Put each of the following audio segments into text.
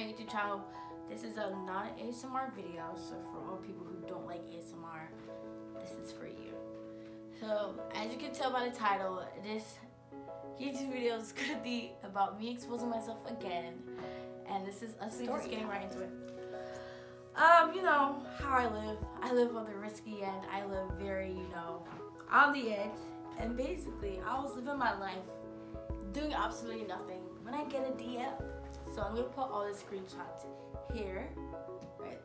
my YouTube channel. This is a non-ASMR video, so for all people who don't like ASMR, this is for you. So, as you can tell by the title, this YouTube video is going to be about me exposing myself again, and this is us just getting right into it. You know how I live. I live on the risky end. I live very, on the edge. And basically, I was living my life doing absolutely nothing when I get a DM. So I'm going to put all the screenshots here, right?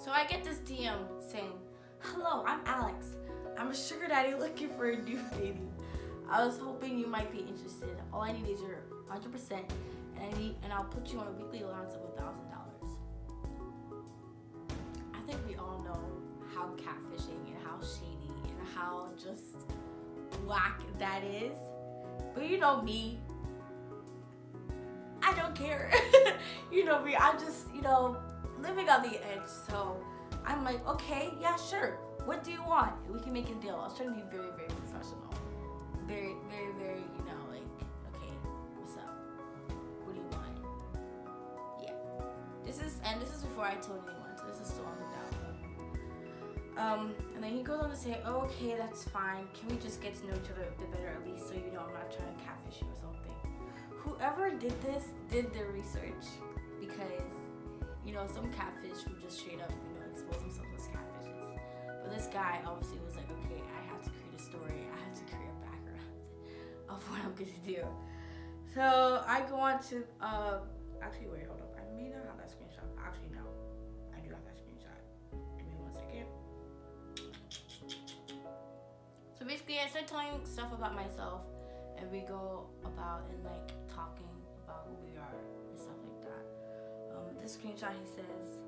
So I get this DM saying, "Hello, I'm Alex. I'm a sugar daddy looking for a new baby. I was hoping you might be interested. All I need is your 100%, and I'll put you on a weekly allowance of $1,000. I think we all know how catfishing and how shady and how just whack that is. But you know me, I don't care. You know me, I'm just, living on the edge. So I'm like, okay, yeah, sure. What do you want? We can make a deal. I was trying to be very, very professional. Very, very, very, okay, what's up? What do you want? Yeah. This is before I told anyone, so this is still on the down. And then he goes on to say, oh, okay, that's fine. Can we just get to know each other a bit better at least so you know I'm not trying to catfish you or something? Whoever did this did their research, because, some catfish would just straight up, expose themselves as catfishes. But this guy obviously was like, okay, I have to create a story. I have to create a background of what I'm going to do. So I go on to, actually, wait, hold up. I may not have that screenshot. Actually, no. I do have that screenshot. Give me 1 second. So basically, I start telling stuff about myself, and we go about and talking about who we are and stuff like that. This screenshot, he says,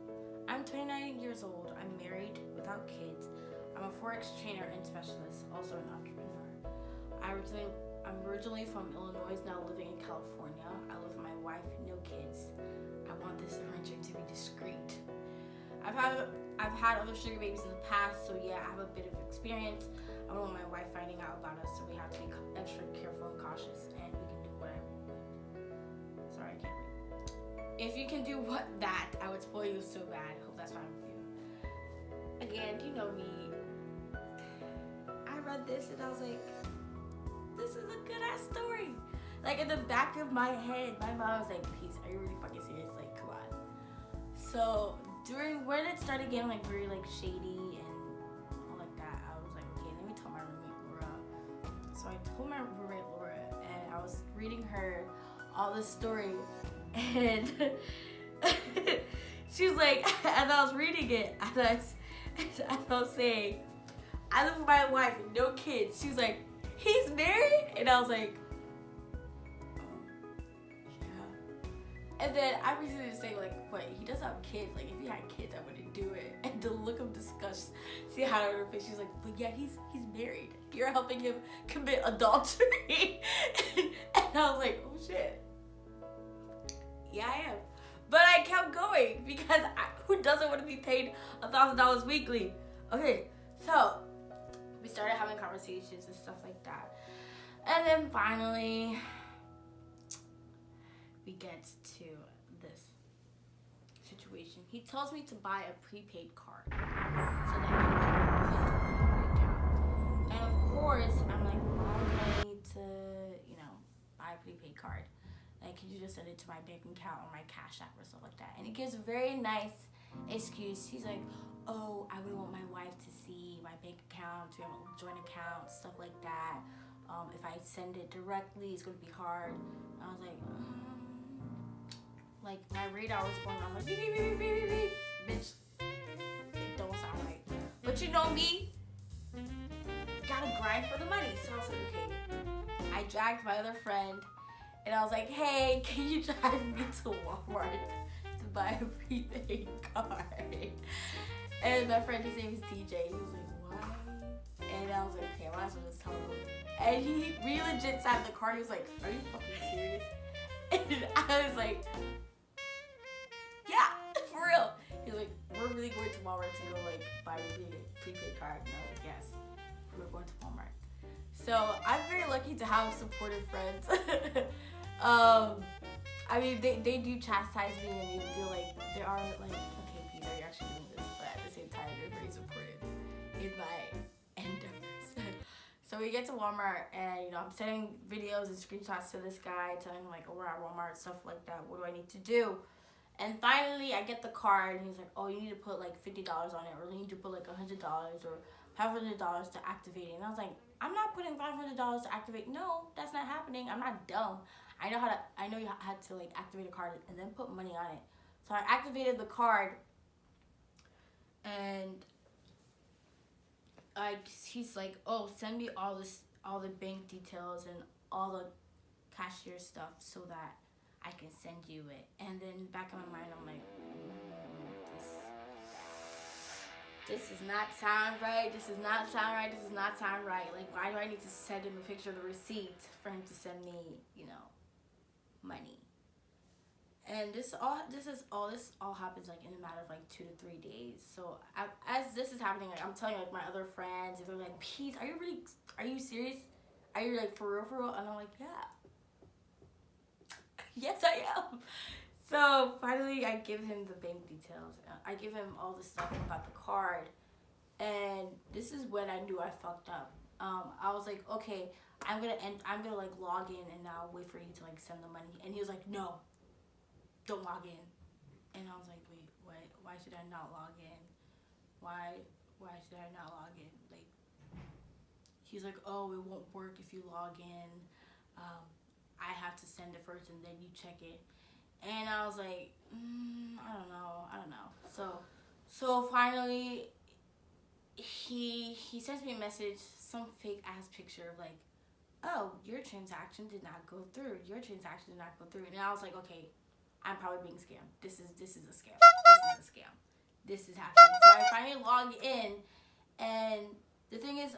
I'm 29 years old. I'm married without kids. I'm a Forex trainer and specialist, also an entrepreneur. I'm originally from Illinois, now living in California. I live with my wife, no kids. I want this arrangement to be discreet. I've had other sugar babies in the past, so yeah, I have a bit of experience. I don't want my wife finding out about us, so we have to be extra careful and cautious, and we can do whatever we want. Sorry, I can't read. If you can do that, I would spoil you so bad. Hope that's fine with you. Again, you know me. I read this and I was like, this is a good ass story. In the back of my head, my mom was like, Peace, are you really fucking serious? Come on. So when it started getting very shady and all like that, I was like, okay, let me tell my roommate Laura. So I told my roommate Laura, and I was reading her all this story, and she was like, as I was reading it, as I was saying, I live with my wife and no kids. She was like, he's married? And I was like, and then I proceeded to say, wait, he does have kids. If he had kids, I wouldn't do it. And the look of disgust she had on her face, she's like, but yeah, he's married. You're helping him commit adultery. And I was like, oh shit. Yeah, I am. But I kept going because who doesn't want to be paid $1,000 weekly? Okay, so we started having conversations and stuff like that. And then finally, we get to this situation. He tells me to buy a prepaid card so that he can put money in my account. And of course, I'm like, why do I need to, buy a prepaid card? Can you just send it to my bank account or my Cash App or stuff like that? And he gives a very nice excuse. He's like, oh, I wouldn't want my wife to see my bank account, to have a joint account, stuff like that. If I send it directly, it's going to be hard. And I was like, my radar was going on, beep, beep, beep, beep, beep, beep. Bitch, it don't sound right. But you know me, gotta grind for the money. So I was like, okay. I dragged my other friend, and I was like, hey, can you drive me to Walmart to buy a prepaid card? And my friend, his name is DJ, he was like, why? And I was like, okay, I might as well just tell him. And he legit sat in the car, he was like, are you fucking serious? And I was like, yeah, for real. He was like, we're really going to Walmart to go buy a prepaid card. And I was like, yes, we're going to Walmart. So I'm very lucky to have supportive friends. I mean, they do chastise me and they do like, they are like, okay, Pete, are you actually doing this? But at the same time, they're very supportive in my endeavors. So we get to Walmart and, you know, I'm sending videos and screenshots to this guy, telling him like, oh, we're at Walmart, stuff like that. What do I need to do? And finally, I get the card and he's like, oh, you need to put like $50 on it, or you need to put like $100 or $500 to activate it. And I was like, I'm not putting $500 to activate. No, that's not happening. I'm not dumb. I know you had to like activate a card and then put money on it. So I activated the card and he's like, oh, send me all the bank details and all the cashier stuff so that I can send you it. And then back in my mind, I'm like, this does not sound right. This does not sound right. This does not sound right. Like, why do I need to send him a picture of the receipt for him to send me, you know, money? And this all happens like in a matter of like 2 to 3 days. So as this is happening, like I'm telling like my other friends, they're like, "Peace, are you serious? Are you like for real? And I'm like, yeah. Yes, I am. So finally, I give him the bank details. I give him all the stuff about the card, and this is when I knew I fucked up. I was like, okay, I'm gonna like log in and now wait for you to like send the money. And he was like, no, don't log in. And I was like, wait, what? Why should I not log in? Why should I not log in? Like, he's like, oh, it won't work if you log in. I have to send it first and then you check it. And I was like, I don't know. So finally, he sends me a message, some fake ass picture of like, oh, your transaction did not go through. Your transaction did not go through. And I was like, okay, I'm probably being scammed. This is a scam. This is a scam. This is happening. So I finally log in, and the thing is,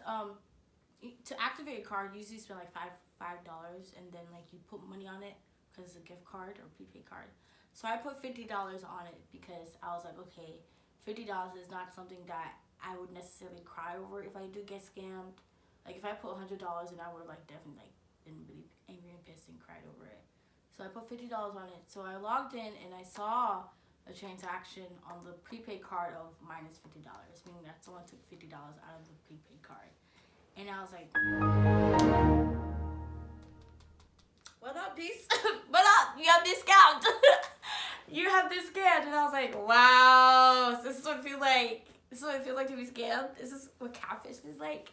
to activate a card, you usually spend like $5, and then like you put money on it because it's a gift card or prepaid card. So I put $50 on it because I was like, okay, $50 is not something that I would necessarily cry over if I do get scammed. Like if I put $100 in, I would have like definitely like been really angry and pissed and cried over it. So I put $50 on it. So I logged in and I saw a transaction on the prepaid card of minus $50, meaning that someone took $50 out of the prepaid card. And I was like, what up, peace? What up? You have discount. You have this scammed. And I was like, wow, this is what it feels like. This is what it feels like to be scammed. This is what catfish is like.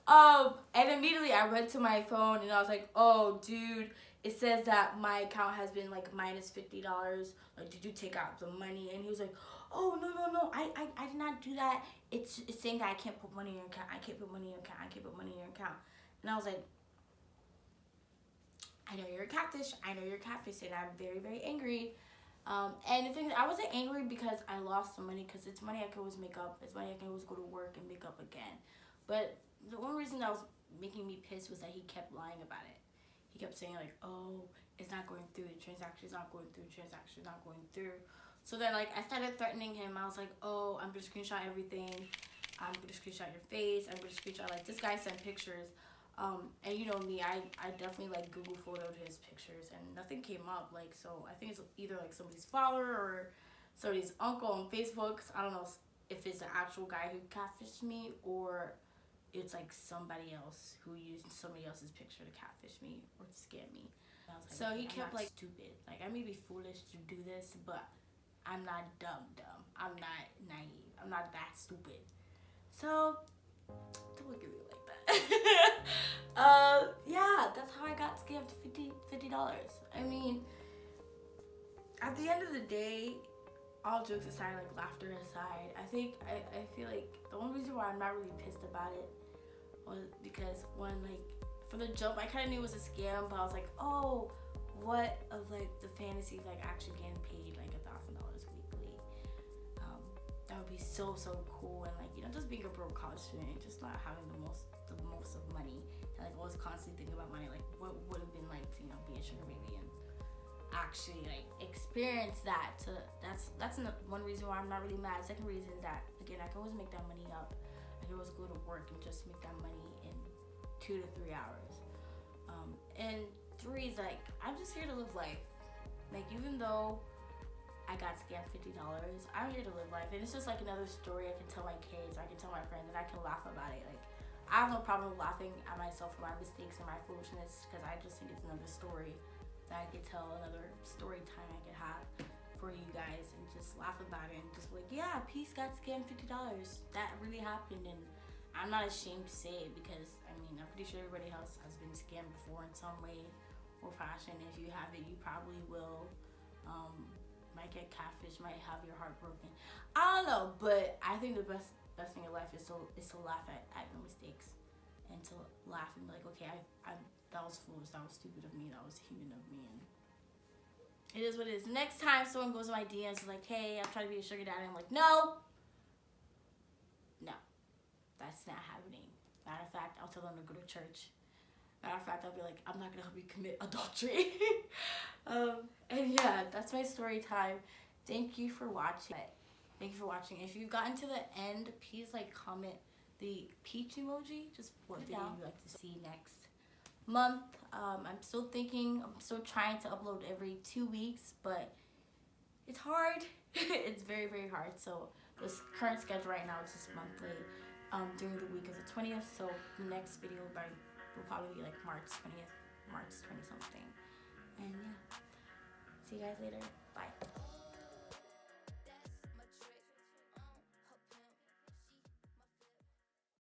And immediately I went to my phone and I was like, oh, dude, it says that my account has been like minus $50. Like, did you take out the money? And he was like, oh, no, I did not do that. It's saying that I can't put money in your account. I can't put money in your account. I can't put money in your account. And I was like, I know you're a catfish. I know you're a catfish. And I'm very, very angry. And the thing is, I wasn't angry because I lost some money, because it's money I could always make up. It's money I can always go to work and make up again. But the one reason that was making me pissed was that he kept lying about it. He kept saying like, oh, it's not going through, the transaction's not going through, transaction's not going through. So then like I started threatening him. I was like, oh, I'm gonna screenshot everything. I'm gonna screenshot your face. I'm gonna screenshot, like, this guy sent pictures. And you know me, I definitely like Google photoed his pictures and nothing came up. Like, so I think it's either like somebody's father or somebody's uncle on Facebook. I don't know if it's the actual guy who catfished me or it's like somebody else who used somebody else's picture to catfish me or to scam me. Like, so he kept like, stupid. Like, I may be foolish to do this, but I'm not dumb. I'm not naive. I'm not that stupid. So don't look at me like that. Yeah, that's how I got scammed $50. I mean, at the end of the day, all jokes aside, like laughter aside, I feel like the only reason why I'm not really pissed about it was because when, like, for the jump, I kind of knew it was a scam, but I was like, oh, what of like the fantasy of like actually getting paid like $1,000 weekly? That would be so cool. And like, you know, just being a broke college student, just not having the most of money, and like always constantly thinking about money, like what would have been like to, you know, be a sugar baby and actually like experience that. So that's one reason why I'm not really mad. Second reason is that, again, I can always make that money up. I can always go to work and just make that money in 2 to 3 hours. And 3 is like, I'm just here to live life. Like, even though I got scammed $50, I'm here to live life, and it's just like another story I can tell my kids, or I can tell my friends, and I can laugh about it. Like, I have no problem laughing at myself for my mistakes and my foolishness, because I just think it's another story that I could tell, another story time I could have for you guys, and just laugh about it, and just like, yeah, Peace got scammed $50. That really happened, and I'm not ashamed to say it, because I mean, I'm pretty sure everybody else has been scammed before in some way or fashion. If you haven't, you probably will. Might get catfish, might have your heart broken. I don't know, but I think the best thing in life is to laugh at your mistakes, and to laugh and be like, okay, I that was foolish, that was stupid of me, that was human of me, and it is what it is. Next time someone goes to my DMs like, hey, I'm trying to be a sugar daddy, I'm like, no, that's not happening. Matter of fact, I'll tell them to go to church. Matter of fact, I'll be like, I'm not gonna help you commit adultery. And yeah, that's my story time. Thank you for watching. If you've gotten to the end, please like comment the peach emoji. Just what video you'd like to see next month. I'm still trying to upload every 2 weeks, but it's hard. It's very, very hard. So this current schedule right now is just monthly, during the week of the 20th. So the next video will probably be like March 20th, March 20 something. And yeah, see you guys later. Bye.